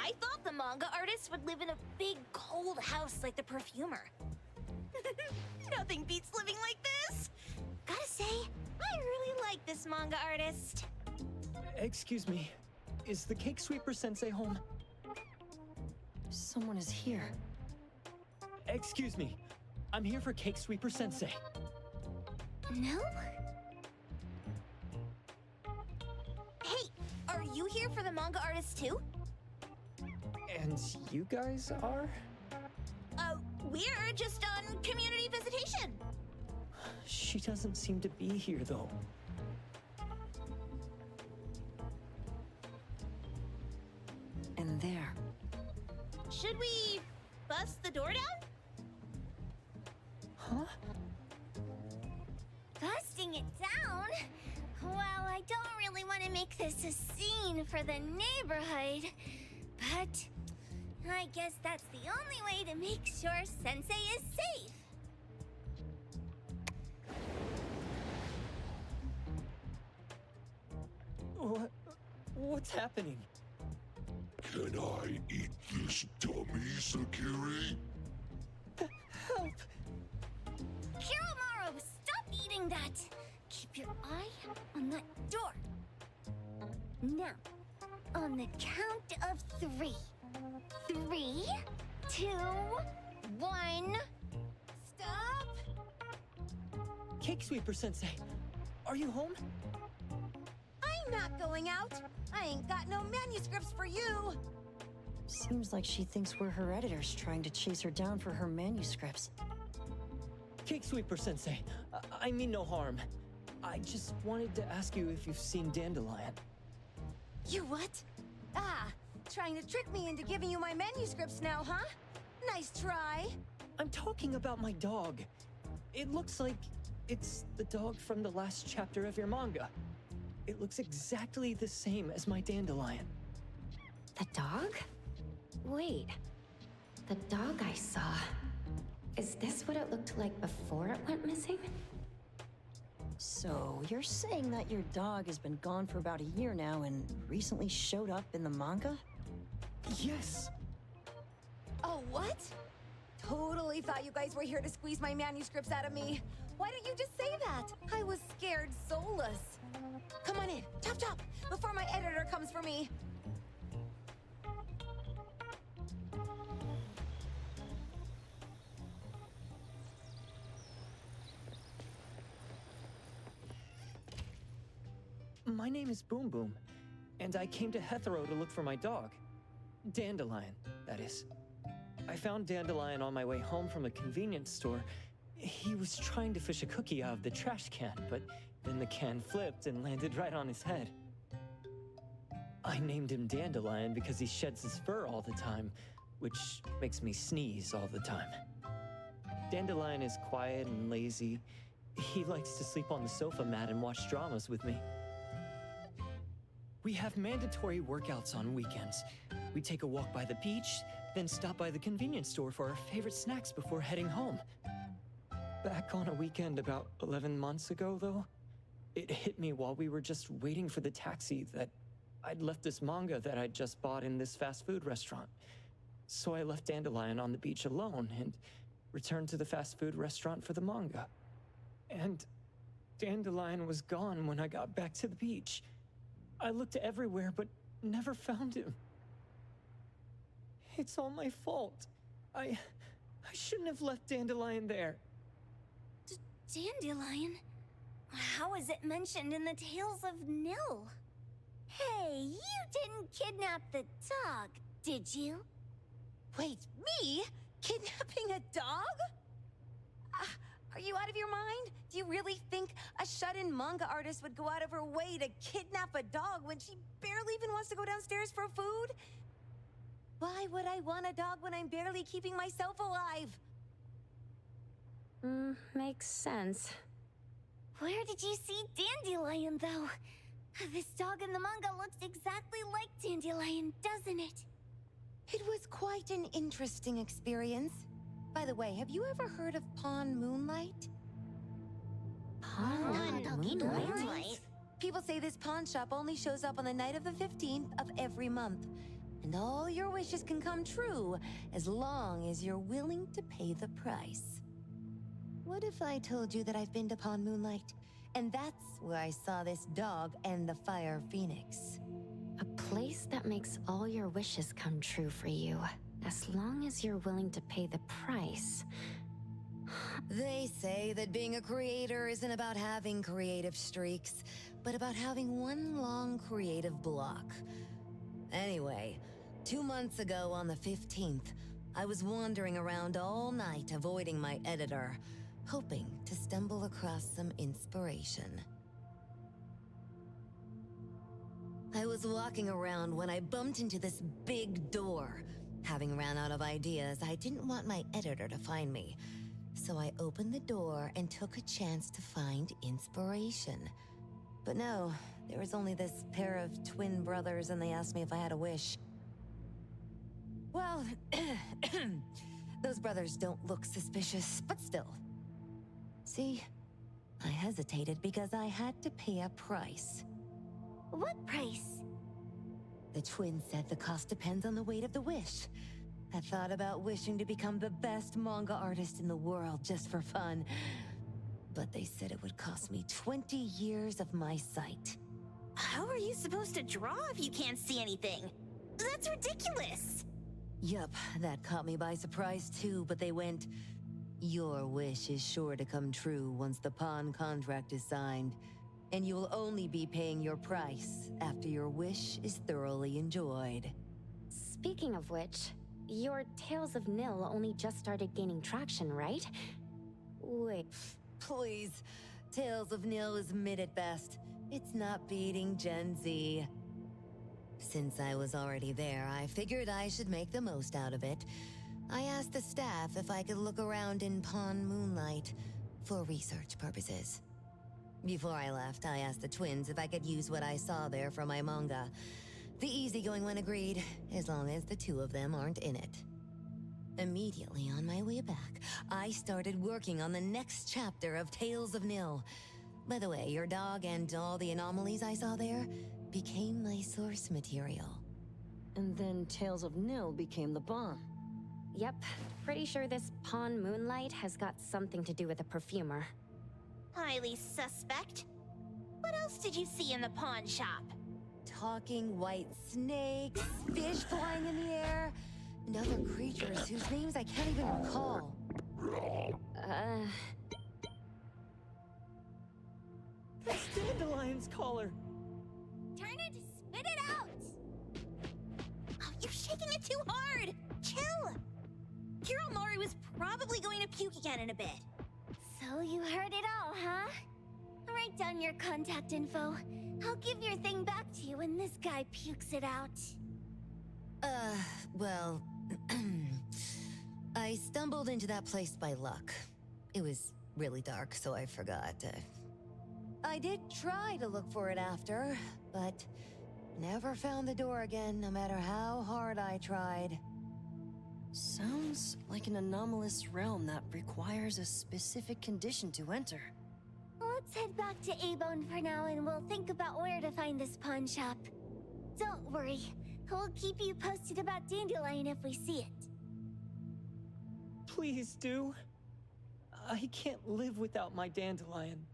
I thought the manga artist would live in a big, cold house like the perfumer. Nothing beats living like this. Gotta say, I really like this manga artist. Excuse me, is the cake sweeper sensei home? Someone is here. Excuse me, I'm here for cake sweeper sensei. No? Hey, are you here for the manga artist too? And you guys are? We're just on community visitation. She doesn't seem to be here though. And there. Should we bust the door down? Huh? Busting it down? Well, I don't really want to make this a scene for the neighborhood, but I guess that's the only way to make sure Sensei is safe. What's happening? Can I eat this dummy, Sakiri? Help! Kiromaru, stop eating that! Keep your eye on that door. Now, on the count of 3. 3, 2, 1. Stop! Cake sweeper sensei, are you home? I'm not going out. I ain't got no manuscripts for you. Seems like she thinks we're her editors trying to chase her down for her manuscripts. Cake sweeper sensei, I mean no harm. I just wanted to ask you if you've seen Dandelion. You what? Ah, trying to trick me into giving you my manuscripts now, huh? Nice try. I'm talking about my dog. It looks like it's the dog from the last chapter of your manga. It looks exactly the same as my Dandelion. The dog? Wait, the dog I saw. Is this what it looked like before it went missing? So, you're saying that your dog has been gone for about a year now and recently showed up in the manga? Yes! Oh, what? Totally thought you guys were here to squeeze my manuscripts out of me. Why don't you just say that? I was scared soulless. Come on in, chop chop, before my editor comes for me. My name is Boom Boom, and I came to Hethero to look for my dog. Dandelion, that is. I found Dandelion on my way home from a convenience store. He was trying to fish a cookie out of the trash can, but then the can flipped and landed right on his head. I named him Dandelion because he sheds his fur all the time, which makes me sneeze all the time. Dandelion is quiet and lazy. He likes to sleep on the sofa mat and watch dramas with me. We have mandatory workouts on weekends. We take a walk by the beach, then stop by the convenience store for our favorite snacks before heading home. Back on a weekend about 11 months ago, though, it hit me while we were just waiting for the taxi that I'd left this manga that I'd just bought in this fast food restaurant. So I left Dandelion on the beach alone and returned to the fast food restaurant for the manga. And Dandelion was gone when I got back to the beach. I looked everywhere, but never found him. It's all my fault. I shouldn't have left Dandelion there. Dandelion? How is it mentioned in the Tales of Nil? Hey, you didn't kidnap the dog, did you? Wait, me? Kidnapping a dog? Are you out of your mind? Do you really think a shut-in manga artist would go out of her way to kidnap a dog when she barely even wants to go downstairs for food? Why would I want a dog when I'm barely keeping myself alive? Makes sense. Where did you see Dandelion, though? This dog in the manga looks exactly like Dandelion, doesn't it? It was quite an interesting experience. By the way, have you ever heard of Pawn Moonlight? Pawn Moonlight? People say this pawn shop only shows up on the night of the 15th of every month. And all your wishes can come true as long as you're willing to pay the price. What if I told you that I've been to Pond Moonlight? And that's where I saw this dog and the fire phoenix. A place that makes all your wishes come true for you, as long as you're willing to pay the price. They say that being a creator isn't about having creative streaks, but about having one long creative block. Anyway, 2 months ago on the 15th, I was wandering around all night avoiding my editor, hoping to stumble across some inspiration. I was walking around when I bumped into this big door. Having ran out of ideas, I didn't want my editor to find me. So I opened the door and took a chance to find inspiration. But no, there was only this pair of twin brothers and they asked me if I had a wish. Well, those brothers don't look suspicious, but still. See, I hesitated because I had to pay a price. What price? The twins said the cost depends on the weight of the wish. I thought about wishing to become the best manga artist in the world just for fun. But they said it would cost me 20 years of my sight. How are you supposed to draw if you can't see anything? That's ridiculous! Yup, that caught me by surprise too, but they went, "Your wish is sure to come true once the pawn contract is signed, and you will only be paying your price after your wish is thoroughly enjoyed." Speaking of which, your Tales of Nil only just started gaining traction, right? Wait, Please, Tales of Nil is mid at best. It's not beating Gen Z. Since I was already there, I figured I should make the most out of it. I asked the staff if I could look around in Pond Moonlight for research purposes. Before I left, I asked the twins if I could use what I saw there for my manga. The easygoing one agreed, as long as the two of them aren't in it. Immediately on my way back, I started working on the next chapter of Tales of Nil. By the way, your dog and all the anomalies I saw there became my source material. And then Tales of Nil became the bomb. yep, pretty sure this Pond Moonlight has got something to do with a perfumer. Highly suspect. What else did you see in the pawn shop? Talking white snakes, fish flying in the air, and other creatures whose names I can't even recall. That's Dandelion's collar! Turn it, spit it out! Oh, you're shaking it too hard! Chill! Hiro Mori was probably going to puke again in a bit. So you heard it all, huh? Write down your contact info. I'll give your thing back to you when this guy pukes it out. Well, I stumbled into that place by luck. It was really dark, so I forgot. I did try to look for it after, but never found the door again, no matter how hard I tried. Sounds like an anomalous realm that requires a specific condition to enter. Let's head back to A-Bone for now and we'll think about where to find this pawn shop. Don't worry, we'll keep you posted about Dandelion if we see it. Please do. I can't live without my Dandelion.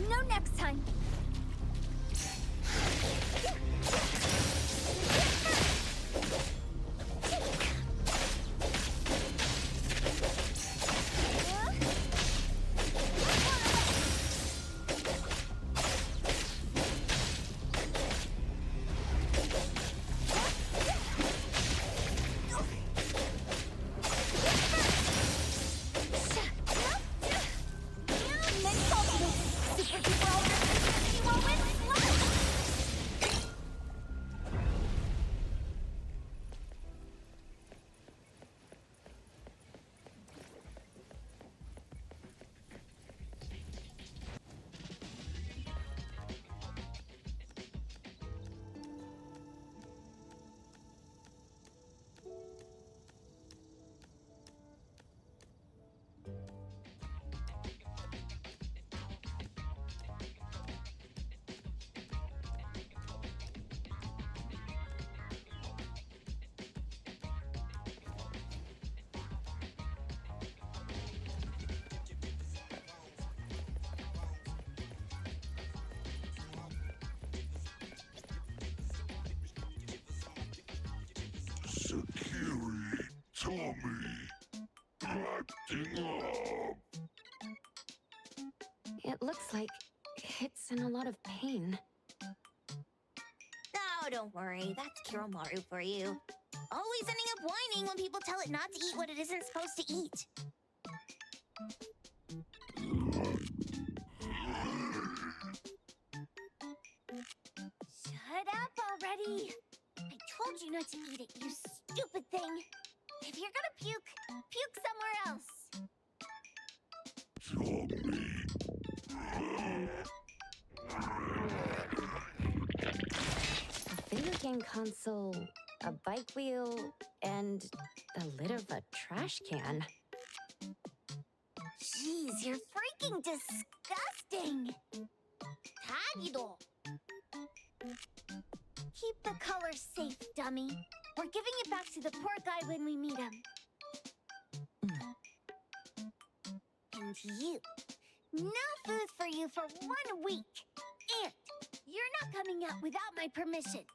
No next time. Sakiri, Tommy, acting up. It looks like it's in a lot of pain. Oh, don't worry. That's Kiromaru for you. Always ending up whining when people tell it not to eat what it isn't supposed to eat. Shut up already. I told you not to eat it, you stupid thing. If you're gonna puke, puke somewhere else. Tommy. A video game console, a bike wheel, and the lid of a trash can. Jeez, you're freaking disgusting. Tagido. Keep the colors safe, dummy. We're giving it back to the poor guy when we meet him. And you. No food for you for 1 week. And you're not coming out without my permission.